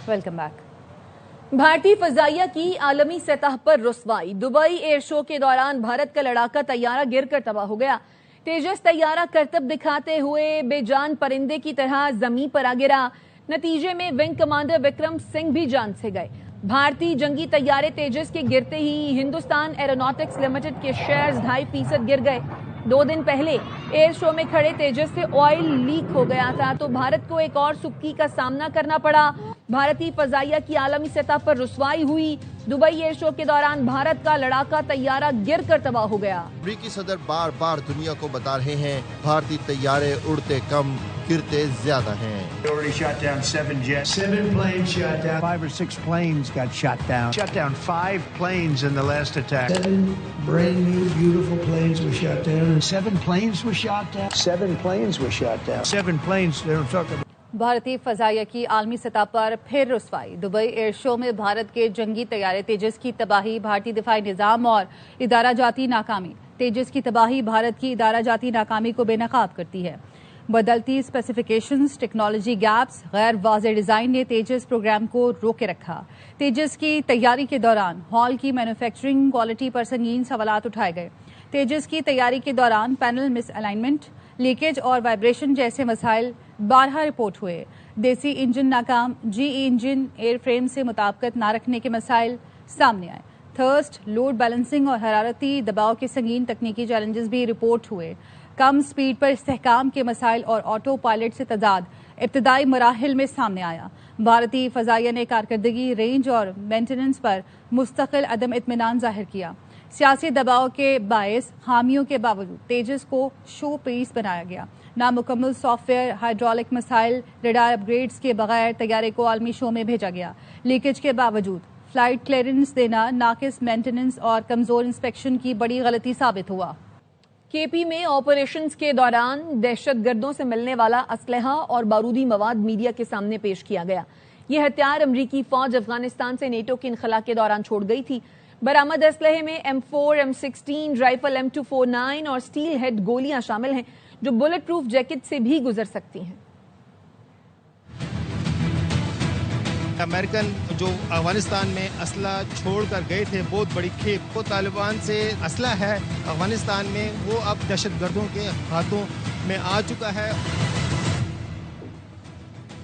Welcome back. भारतीय फजाइया की आलमी सतह पर रुसवाई। दुबई एयर शो के दौरान भारत का लड़ाका तैयारा गिरकर तबाह हो गया। तेजस तैयारा करतब दिखाते हुए बेजान परिंदे की तरह जमीन पर आ गिरा। नतीजे में विंग कमांडर विक्रम सिंह भी जान से गए। भारतीय जंगी तैयारे तेजस के गिरते ही हिंदुस्तान एरोनॉटिक्स लिमिटेड के शेयर्स 2.5% गिर गए। 2 दिन पहले एयर शो में खड़े तेजस से ऑयल लीक हो गया था तो भारत को एक और सुक्की का सामना करना पड़ा। भारतीय फजाइया की आलमी सतह पर रुसवाई हुई। दुबई एयर शो के दौरान भारत का लड़ाका तैयारा गिरकर तबाह हो गया। अमेरिकी सदर बार बार दुनिया को बता रहे हैं भारतीय तैयारे उड़ते कम गिरते ज्यादा हैं। Already shot down 7 jets. 7 planes shot down. 5 or 6 planes got shot down. Shot down 5 planes in the last attack. 7 brand new beautiful planes were shot down. 7 planes were shot down. 7 planes were shot down. 7 planes. They were talking about. भारतीय फजाइया की आलमी सतह पर फिर रुसवाई। Dubai air show में भारत के जंगी तैयारे तेजस की तबाही, भारतीय दिफाई निजाम और इदारा जाती नाकामी। तेजस की तबाही भारत की इदारा जाती नाकामी को बेनकाब करती है। बदलती स्पेसिफिकेशंस, टेक्नोलॉजी गैप्स, गैर वाज़ेह डिजाइन ने तेजस प्रोग्राम को रोके रखा। तेजस की तैयारी के दौरान हॉल की मैन्युफैक्चरिंग क्वालिटी पर संगीन सवालात उठाए गए। तेजस की तैयारी के दौरान पैनल मिस अलाइनमेंट, लीकेज और वाइब्रेशन जैसे मसाइल 12 रिपोर्ट हुए। देसी इंजन नाकाम, जीई इंजन एयर फ्रेम से मुताबिकत न रखने के मसाइल सामने आए। थर्स्ट, लोड बैलेंसिंग और हरारती दबाव के संगीन तकनीकी चैलेंजेस भी रिपोर्ट हुए। कम स्पीड पर इस्तेहकाम के मसाइल और ऑटो पायलट से तजाद इब्तदाई मराहिल में सामने आया। भारतीय फजाइया ने कारकर्दगी, रेंज और मेंटेनेंस पर मुस्तकिल अदम इत्मीनान जाहिर किया। सियासी दबाव के बायस खामियों के बावजूद तेजस को शो पीस बनाया गया। नामुकम्मल सॉफ्टवेयर, हाइड्रोलिक मसाइल, रडार अपग्रेड्स के बगैर तैयारे को आलमी शो में भेजा गया। लीकेज के बावजूद फ्लाइट क्लियरेंस देना नाकिस मेंटेनेंस और कमजोर इंस्पेक्शन की बड़ी गलती साबित हुआ। केपी में ऑपरेशंस के दौरान दहशतगर्दों से मिलने वाला असलहा और बारूदी मवाद मीडिया के सामने पेश किया गया। ये हथियार अमरीकी फौज अफगानिस्तान से नेटो के इनखला के दौरान छोड़ गई थी। बरामद असलहे में M4, M16 राइफल, M249 और स्टील हेड गोलियां शामिल हैं जो बुलेट प्रूफ जैकेट से भी गुजर सकती हैं। अमेरिकन जो अफगानिस्तान में असला छोड़कर गए थे, बहुत बड़ी खेप, वो तालिबान से असला है अफगानिस्तान में, वो अब दहशतगर्दों के हाथों में आ चुका है।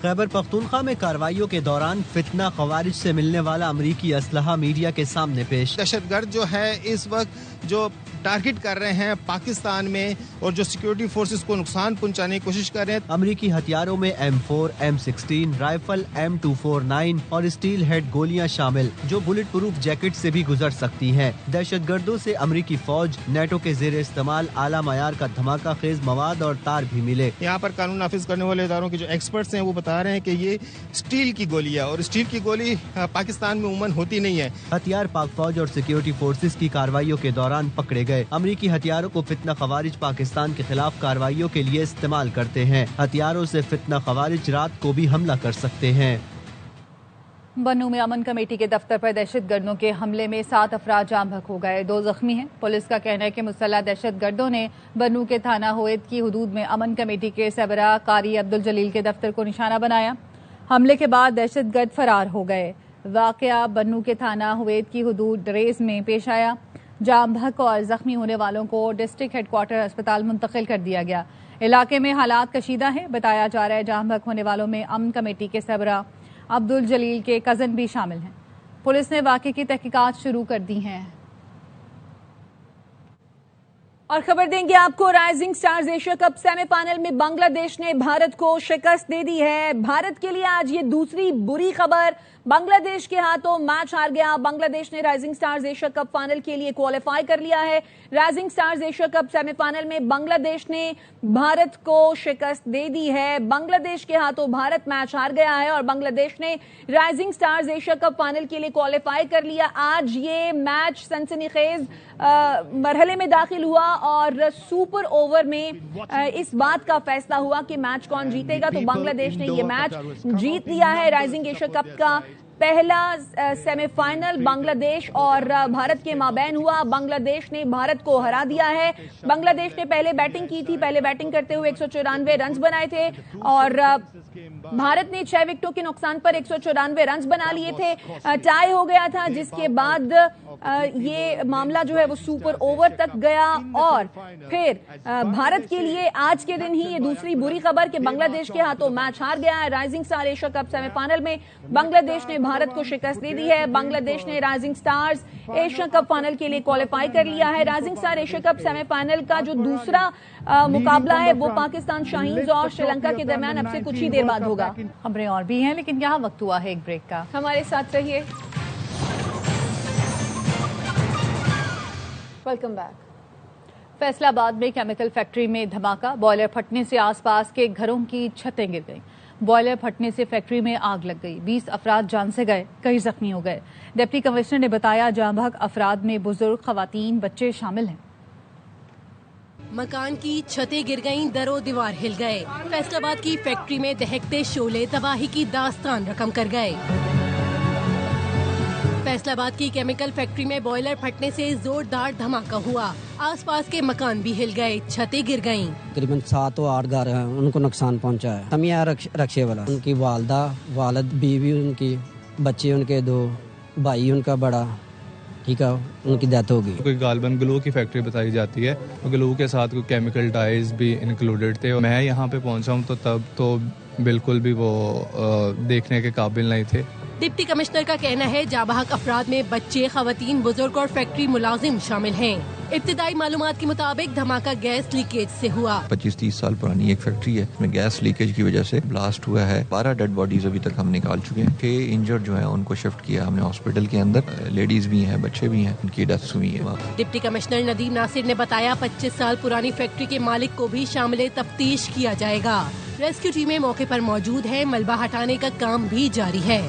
खैबर पख्तूनख्वा में कार्रवाइयों के दौरान फितना खवारिज से मिलने वाला अमरीकी असलहा मीडिया के सामने पेश। दहशतगर्द जो है इस वक्त जो टारगेट कर रहे हैं पाकिस्तान में और जो सिक्योरिटी फोर्सेस को नुकसान पहुंचाने की कोशिश कर रहे हैं। अमरीकी हथियारों में M4, M16 राइफल, M249 और स्टील हेड गोलियां शामिल जो बुलेट प्रूफ जैकेट से भी गुजर सकती हैं। दहशतगर्दों से अमरीकी फौज, नेटो के जेर इस्तेमाल आला मयार का धमाका खेज मवाद और तार भी मिले। यहाँ पर कानून नाफिज करने वाले इदारों के जो एक्सपर्ट्स हैं वो बता रहे हैं कि ये स्टील की गोली है और स्टील की गोली पाकिस्तान में उमूमन होती नहीं है। हथियार पाक फौज और सिक्योरिटी फोर्सेस की कार्रवाइयों के दौरान पकड़े गए। अमरीकी हथियारों को फितना खवारिज पाकिस्तान के खिलाफ कार्रवाइयों के लिए इस्तेमाल करते हैं। हथियारों से फितना खवारिज रात को भी हमला कर सकते हैं। बन्नू में अमन कमेटी के दफ्तर पर दहशतगर्दों के हमले में 7 अफराद जाम बहक हो गए, 2 जख्मी हैं। पुलिस का कहना है कि मुसल्लह दहशतगर्दों ने बन्नू के थाना होयत की हदूद में अमन कमेटी के सरबराह कारी अब्दुल जलील के दफ्तर को निशाना बनाया। हमले के बाद दहशतगर्द फरार हो गए। वाकया बन्नू के थाना होयत की हदूद रेस में पेश आया। जाम बहक और जख्मी होने वालों को डिस्ट्रिक्ट हेडक्वार्टर अस्पताल मुंतकिल कर दिया गया। इलाके में हालात कशीदा है। बताया जा रहा है जाम बहक होने वालों में अमन कमेटी के सरबराह अब्दुल जलील के कजन भी शामिल हैं। पुलिस ने वाक़े की तहकीकात शुरू कर दी हैं। और खबर देंगे आपको, rising stars Asia cup semifinal में बांग्लादेश ने भारत को शिकस्त दे दी है। भारत के लिए आज ये दूसरी बुरी खबर, बांग्लादेश के हाथों मैच हार गया। बांग्लादेश ने rising stars Asia cup final के लिए क्वालिफाई कर लिया है। Rising stars Asia cup semifinal में बांग्लादेश ने भारत को शिकस्त दे दी है। बांग्लादेश के हाथों भारत मैच हार गया है और बांग्लादेश ने rising stars Asia cup final के लिए क्वालिफाई कर लिया। आज ये मैच सनसनीखेज मरहले में दाखिल हुआ और सुपर ओवर में इस बात का फैसला हुआ कि मैच कौन जीतेगा। तो बांग्लादेश ने ये मैच जीत लिया है। राइजिंग एशिया कप का पहला सेमीफाइनल बांग्लादेश और भारत के माबैन हुआ। बांग्लादेश ने भारत को हरा दिया है। बांग्लादेश ने पहले बैटिंग की थी, पहले बैटिंग करते हुए 194 रन बनाए थे और भारत ने 6 विकेटों के नुकसान पर 194 रन बना लिए थे, टाई हो गया था, जिसके बाद ये मामला जो है वो सुपर ओवर तक गया। और फिर भारत के लिए आज के दिन ही ये दूसरी बुरी खबर कि बांग्लादेश के हाथों मैच हार गया है। Rising star Asia cup semifinal में बांग्लादेश ने भारत को शिकस्त दे दी है। बांग्लादेश ने rising stars Asia cup final के लिए क्वालिफाई कर लिया है। Rising star Asia cup semifinal का जो दूसरा मुकाबला है वो पाकिस्तान शाहीन्स और श्रीलंका के दरमियान अब से कुछ ही देर बाद होगा। खबरें और भी हैं, लेकिन यहाँ वक्त हुआ है एक ब्रेक का। हमारे साथ रहिए। Welcome back. फैसलाबाद में केमिकल फैक्ट्री में धमाका, बॉयलर फटने से आसपास के घरों की छतें गिर गईं। बॉयलर फटने से फैक्ट्री में आग लग गई, 20 अफराद जान से गए, कई जख्मी हो गए। डिप्टी कमिश्नर ने बताया जाँ बहक अफराद में बुजुर्ग, खवातीन, बच्चे शामिल हैं। मकान की छतें गिर गईं, दरो दीवार हिल गए। फैसलाबाद की फैक्ट्री में दहकते शोले तबाही की दास्तान रकम कर गए। फैसलाबाद की केमिकल फैक्ट्री में बॉयलर फटने से जोरदार धमाका हुआ, आसपास के मकान भी हिल गए, छतें गिर गईं। तकरीबन 7 और 8 घर हैं, उनको नुकसान पहुंचा है। हम यहाँ रक्षे वाला, उनकी वालदा, वालिद, बीवी उनकी, बच्चे उनके 2, भाई उनका बड़ा, ठीक है, उनकी डेथ हो गई। कोई गालबन ग्लू की फैक्ट्री बताई जाती है, ग्लू के साथ कोई केमिकल डाइज भी इंक्लूडेड थे। मैं यहाँ पे पहुँचा हूँ तो तब तो बिल्कुल भी वो देखने के काबिल नहीं थे। डिप्टी कमिश्नर का कहना है जाबहक अफराद में बच्चे, खवातीन, बुजुर्ग और फैक्ट्री मुलाजिम शामिल हैं। इब्तिदाई मालूमात के मुताबिक धमाका गैस लीकेज से हुआ। 25-30 साल पुरानी एक फैक्ट्री है, इसमें गैस लीकेज की वजह से ब्लास्ट हुआ है। 12 डेड बॉडीज अभी तक हम निकाल चुके हैं। 6 इंजर्ड जो है उनको शिफ्ट किया हमने हॉस्पिटल के अंदर। लेडीज भी हैं, बच्चे भी हैं, उनकी डेथ्स हुई है। डिप्टी कमिश्नर नदीम नासिर ने बताया 25 साल पुरानी फैक्ट्री के मालिक को भी शामिल तफ्तीश किया जाएगा। रेस्क्यू टीमें मौके पर मौजूद है, मलबा हटाने का काम भी जारी है।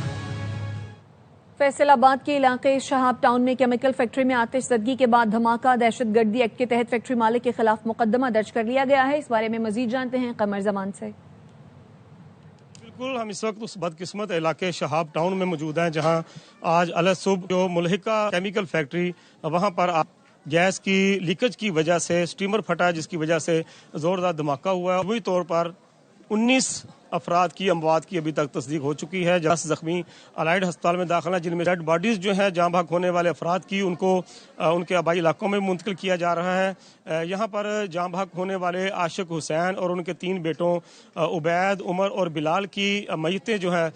फैसलाबाद के इलाके शहाब टाउन में केमिकल फैक्ट्री में आतिशज़दगी के बाद धमाका। दहशतगर्दी एक्ट के तहत फैक्ट्री मालिक के खिलाफ मुकदमा दर्ज कर लिया गया है। इस बारे में मजीद जानते हैं कमर जमान से। बिल्कुल, हम इस वक्त उस बदकिस्मत इलाके शहाब टाउन में मौजूद हैं जहां आज अलग सुबह जो मुल्हिका केमिकल फैक्ट्री, वहां पर गैस की लीकेज की वजह से स्टीमर फटा, जिसकी वजह से जोरदार धमाका हुआ है। वही तौर पर 19 अफराद की अमवात की अभी तक तस्दीक हो चुकी है। 10 जख्मी अलाइड अस्पताल में दाखिल हैं, जिनमें डेड बॉडीज जो हैं जाँ बहक होने वाले अफराद की उनको उनके आबाई इलाकों में मुंतकिल किया जा रहा है। यहाँ पर जाँ बहक होने वाले आशिक हुसैन और उनके 3 बेटों उबैद, उमर और बिलाल की मैयतें जो है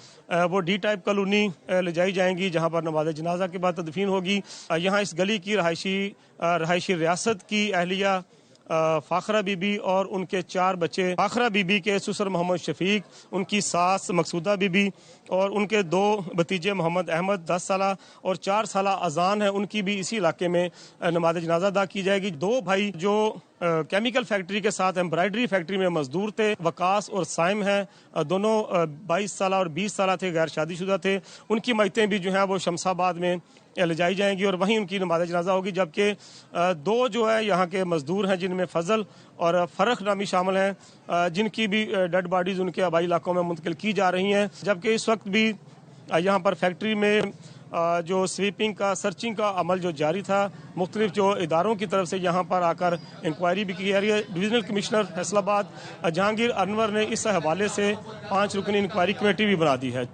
वो डी टाइप कॉलोनी ले जाई जाएंगी, जहाँ पर नमाज जनाजा के बाद तदफीन होगी। यहाँ इस गली की रहायशी रियासत की अहलिया फाखरा बीबी और उनके 4 बच्चे, फाखरा बीबी के ससुर मोहम्मद शफीक, उनकी सास मकसूदा बीबी और उनके 2 भतीजे मोहम्मद अहमद 10 साल और 4 साल अजान है, उनकी भी इसी इलाके में नमाज जनाजा अदा की जाएगी। 2 भाई जो केमिकल फैक्ट्री के साथ एम्ब्रॉयडरी फैक्ट्री में मजदूर थे, वकास और साइम हैं, दोनों 22 साल और 20 साल थे, गैर शादीशुदा थे। उनकी मैयतें भी जो हैं वो शमशाबाद में ले जाई जाएंगी और वहीं उनकी नमाज जनाजा होगी। जबकि 2 जो है यहाँ के मजदूर हैं, जिनमें फजल और फरख नामी शामिल हैं, जिनकी भी डेड बॉडीज उनके आबाई इलाकों में मुंतकिल की जा रही हैं। जबकि इस वक्त भी यहाँ पर फैक्ट्री में जो स्वीपिंग का, सर्चिंग का अमल जो जारी था, मुख्तलिफ जो इदारों की तरफ से यहाँ पर आकर इंक्वायरी भी की जा रही है। डिविजनल कमिश्नर फैसलाबाद जहांगीर अनवर ने इस हवाले से 5 रुकनी इंक्वायरी कमेटी भी बना दी है।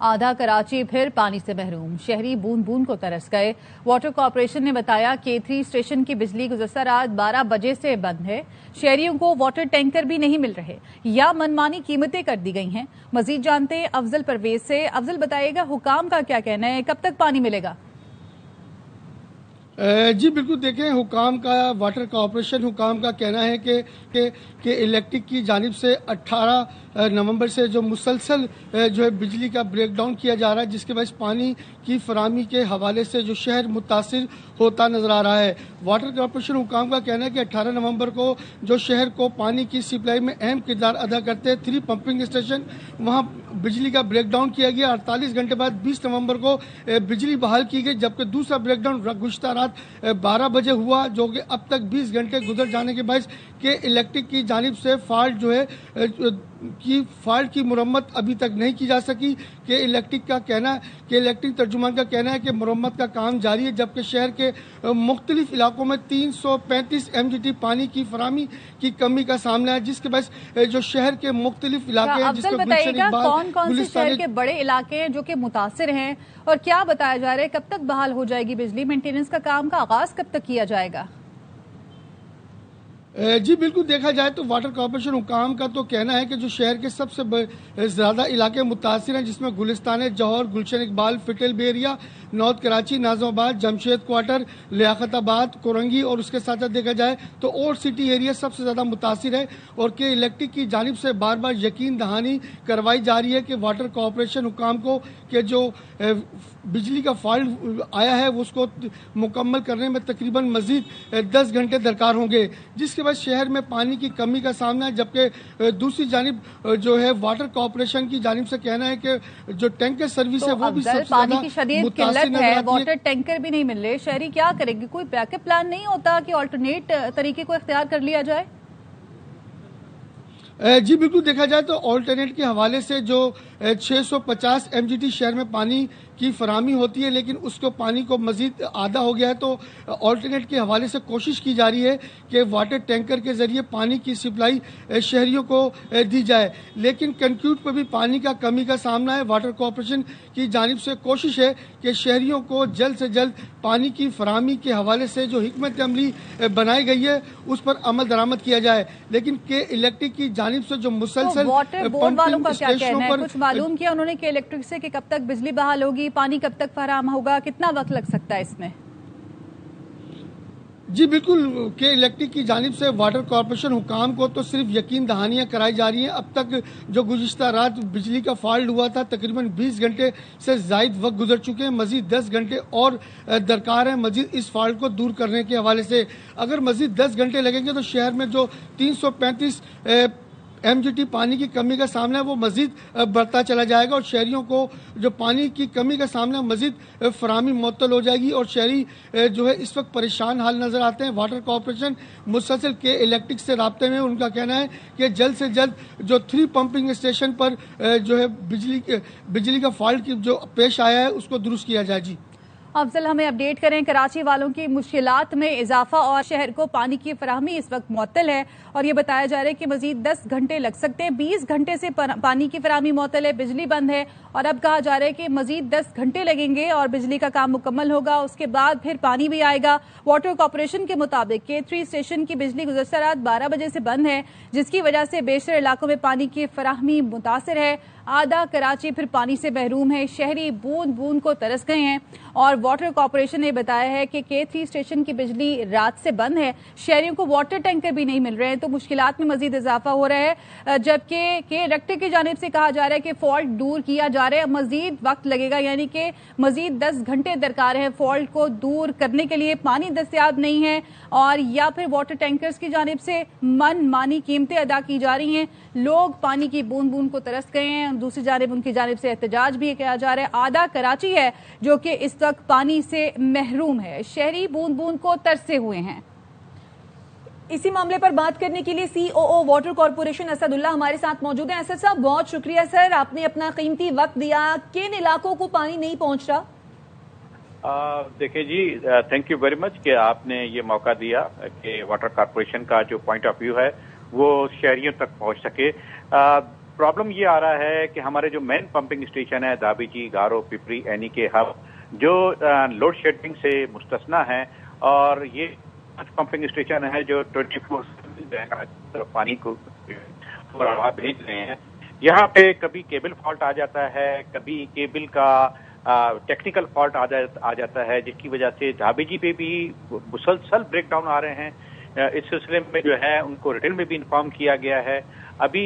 आधा कराची फिर पानी से महरूम, शहरी बूंद बूंद को तरस गए। वाटर कॉर्पोरेशन ने बताया K3 स्टेशन की बिजली गुज़श्ता रात 12 बजे से बंद है। शहरियों को वाटर टैंकर भी नहीं मिल रहे या मनमानी कीमतें कर दी गई हैं। मजीद जानते हैं अफजल परवेज से। अफजल, बताइएगा हुकाम का क्या कहना है, कब तक पानी मिलेगा? जी बिल्कुल, देखें, हुकाम का, वाटर कॉर्पोरेशन हुकाम का कहना है कि इलेक्ट्रिक की जानिब से 18 नवंबर से जो मुसलसल जो है बिजली का ब्रेकडाउन किया जा रहा है, जिसके वजह से पानी की फराहमी के हवाले से जो शहर मुतासिर होता नजर आ रहा है। वाटर कॉर्पोरेशन हुकाम का कहना है कि 18 नवंबर को जो शहर को पानी की सप्लाई में अहम किरदार अदा करते हैं 3 पंपिंग स्टेशन, वहाँ बिजली का ब्रेकडाउन किया गया। 48 घंटे बाद 20 नवंबर को बिजली बहाल की गई, जबकि दूसरा ब्रेकडाउन गुज़श्ता रात 12 बजे हुआ, जो कि अब तक 20 घंटे गुजर जाने के बाद کہ इलेक्ट्रिक की जानिब से फॉल्ट जो है फॉल्ट की मुरम्मत अभी तक नहीं की जा सकी। कि इलेक्ट्रिक का कहना है कि इलेक्ट्रिक तर्जुमान का कहना है कि मुरम्मत का काम जारी है, जबकि शहर के मुख्तलिफ इलाकों में 335 MGT पानी की फराहमी की कमी का सामना है, जिसके वजह से जो शहर के मुख्तलिफ इलाके हैं अफजल बताइएगा कौन कौन से शहर के बड़े इलाके हैं जो कि मुतासिर हैं और क्या बताया जा रहा है कब तक बहाल हो जाएगी बिजली, मेंटेनेंस का काम का आगाज कब तक किया जाएगा? जी बिल्कुल, देखा जाए तो वाटर कॉर्पोरेशन हुकाम का तो कहना है कि जो शहर के सबसे ज़्यादा इलाके मुतासिर हैं, जिसमें गुलिस्तान जौहर, गुलशन इकबाल, फिटल बेरिया, नॉर्थ कराची, नाज़िमाबाद, जमशेद क्वार्टर, लियाकताबाद, कोरंगी और उसके साथ साथ देखा जाए तो ओल्ड सिटी एरिया सबसे ज़्यादा मुतासिर है। और कि इलेक्ट्रिक की जानिब से बार बार यकीन दहानी करवाई जा रही है कि वाटर कॉर्पोरेशन हुकाम को कि जो बिजली का फॉल्ट आया है उसको मुकम्मल करने में तकरीबन मजीद 10 घंटे दरकार होंगे, जिसके बाद शहर में पानी की कमी का सामना है। जबकि दूसरी जानिब जो है वाटर कॉर्पोरेशन की जानिब से कहना है कि जो टैंकर सर्विस है वो भी सबसे पानी की शदीद किल्लत है, है। वाटर टैंकर भी नहीं मिल रहे, शहरी क्या करेंगे? कोई बैकअप प्लान नहीं होता कि ऑल्टरनेट तरीके को इख्तियार कर लिया जाए? जी बिल्कुल, देखा जाए तो ऑल्टरनेट के हवाले से जो 650 MGT शहर में पानी की फराहमी होती है, लेकिन उसको पानी को मजीद आधा हो गया है। तो ऑल्टरनेट के हवाले से कोशिश की जा रही है कि वाटर टैंकर के जरिए पानी की सप्लाई शहरियों को दी जाए, लेकिन कंक्रीट पर भी पानी का कमी का सामना है। वाटर कॉर्पोरेशन की जानिब से कोशिश है कि शहरियों को जल्द से जल्द पानी की फराहमी के हवाले से जो हिकमत अमली बनाई गई है उस पर अमल दरामद किया जाए, लेकिन के इलेक्ट्रिक की जानिब से जो मुसलसल वाटर बोर्ड वालों का क्या कहना है? कुछ मालूम किया उन्होंने कि इलेक्ट्रिक से कि कब तक बिजली बहाल होगी, पानी कब तक फराहम होगा, कितना वक्त लग सकता है इसमें? जी बिल्कुल, के इलेक्ट्रिक की जानिब से वाटर कॉर्पोरेशन हुकाम को तो सिर्फ यकीन दहानियाँ कराई जा रही हैं। अब तक जो गुज़िश्ता रात बिजली का फॉल्ट हुआ था तकरीबन 20 घंटे से ज़ायद वक्त गुजर चुके हैं, मजीद 10 घंटे और दरकार है मजीद इस फॉल्ट को दूर करने के हवाले से। अगर मजीद 10 घंटे लगेंगे तो शहर में जो 335 MGT पानी की कमी का सामना है वो मजीद बढ़ता चला जाएगा और शहरियों को जो पानी की कमी का सामना मजीद फराहमी मुअत्तल हो जाएगी और शहरी जो है इस वक्त परेशान हाल नजर आते हैं। वाटर कॉर्पोरेशन मुसलसल के इलेक्ट्रिक से राब्ते में, उनका कहना है कि जल्द से जल्द जो 3 पंपिंग स्टेशन पर जो है बिजली का फॉल्ट की जो पेश आया है उसको दुरुस्त किया जाए। जी अफजल, हमें अपडेट करें। कराची वालों की मुश्किलात में इजाफा और शहर को पानी की फराहमी इस वक्त मुअत्तल है और ये बताया जा रहा है कि मजीद 10 घंटे लग सकते हैं। 20 घंटे से पानी की फराहमी मुअत्तल है, बिजली बंद है और अब कहा जा रहा है कि मजीद 10 घंटे लगेंगे और बिजली का काम मुकम्मल होगा, उसके बाद फिर पानी भी आएगा। वाटर कॉर्पोरेशन के मुताबिक K3 स्टेशन की बिजली गुज़श्ता रात 12 बजे से बंद है, जिसकी वजह से बेशतर इलाकों में पानी की फराहमी मुतासिर है। आधा कराची फिर पानी से महरूम है, शहरी बूंद बूंद को तरस गए हैं और वाटर कॉर्पोरेशन ने बताया है कि K3 स्टेशन की बिजली रात से बंद है, शहरियों को वाटर टैंकर भी नहीं मिल रहे हैं, तो मुश्किलात में मजीद इजाफा हो रहा है। जबकि इलेक्ट्रिक की जानिब से कहा जा रहा है कि फॉल्ट दूर किया जा रहा है, मजीद वक्त लगेगा, यानी कि मजीद 10 घंटे दरकार है फॉल्ट को दूर करने के लिए। पानी दस्तियाब नहीं है और या फिर वाटर टैंकर्स की जानिब से मन मानी कीमतें अदा की जा रही हैं, लोग पानी की बूंद बूंद को तरस गए हैं। दूसरी जानिब उनकी जानिब से एहतजाज भी किया जा रहा है। आधा कराची है जो कि इस वक्त पानी से महरूम है, शहरी बूंद बूंद को तरसे हुए हैं। इसी मामले पर बात करने के लिए COO वाटर कॉर्पोरेशन असदुल्ला हमारे साथ मौजूद हैं। असद साहब, बहुत शुक्रिया सर, आपने अपना कीमती वक्त दिया। किन इलाकों को पानी नहीं पहुंच रहा? देखिए जी, थैंक यू वेरी मच कि आपने ये मौका दिया कि वाटर कॉर्पोरेशन का जो पॉइंट ऑफ व्यू है वो शहरियों तक पहुंच सके। प्रॉब्लम ये आ रहा है कि हमारे जो मेन पंपिंग स्टेशन है दाबीजी, गारो, पिपरी, एनी के हब जो लोड शेडिंग से मुस्तस्ना है और ये पंपिंग स्टेशन है जो 24 पानी को भेज रहे हैं। यहाँ पे कभी केबल फॉल्ट आ जाता है, कभी केबल का टेक्निकल फॉल्ट आ जाता है, जिसकी वजह से धाबीजी पे भी मुसलसल ब्रेक डाउन आ रहे हैं। इस सिलसिले में जो है उनको रिटेल में भी इन्फॉर्म किया गया है। अभी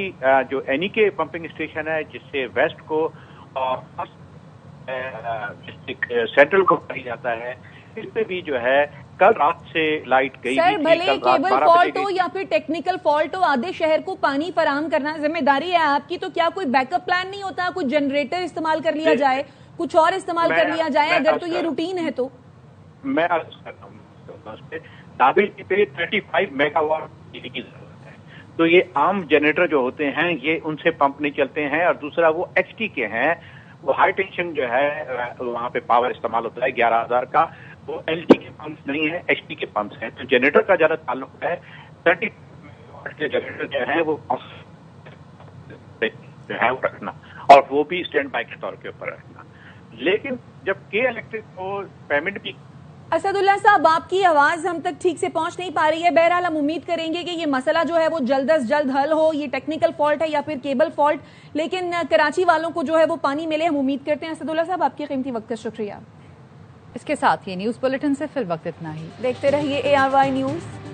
जो एनी के पंपिंग स्टेशन है जिससे वेस्ट को और सेंट्रल को पानी जाता है, इस पे भी जो है कल रात से लाइट गई। सर, भले केबल फॉल्ट हो या फिर टेक्निकल फॉल्ट हो, आधे शहर को पानी फराहम करना जिम्मेदारी है आपकी, तो क्या कोई बैकअप प्लान नहीं होता? कुछ जनरेटर इस्तेमाल कर लिया जाए, कुछ और इस्तेमाल कर लिया जाए, अगर तो ये रूटीन है तो? मैं अर्ज कर रहा हूँ, दाबीजी पे 35 मेगावाट बिजली की जरूरत तो ये आम जनरेटर जो होते हैं ये उनसे पंप नहीं चलते हैं, और दूसरा वो एचटी के हैं, वो हाई टेंशन जो है वहाँ पे पावर इस्तेमाल होता है 11,000 का, वो एलटी के पंप नहीं है, एचटी के पंप हैं। तो जनरेटर का ज्यादा ताल्लुक है 30 के जनरेटर जो है वो जो है वो रखना, और वो भी स्टैंड बाय के तौर के ऊपर रखना। लेकिन जब के इलेक्ट्रिक को पेमेंट भी असदुल्ला साहब, आपकी आवाज हम तक ठीक से पहुंच नहीं पा रही है। बहरहाल हम उम्मीद करेंगे कि ये मसला जो है वो जल्द अज जल्द हल हो, ये टेक्निकल फॉल्ट है या फिर केबल फॉल्ट, लेकिन कराची वालों को जो है वो पानी मिले, हम उम्मीद करते हैं। असदुल्ला साहब, आपके कीमती वक्त का शुक्रिया। इसके साथ ये न्यूज बुलेटिन से फिर वक्त इतना ही। देखते रहिए ARY न्यूज।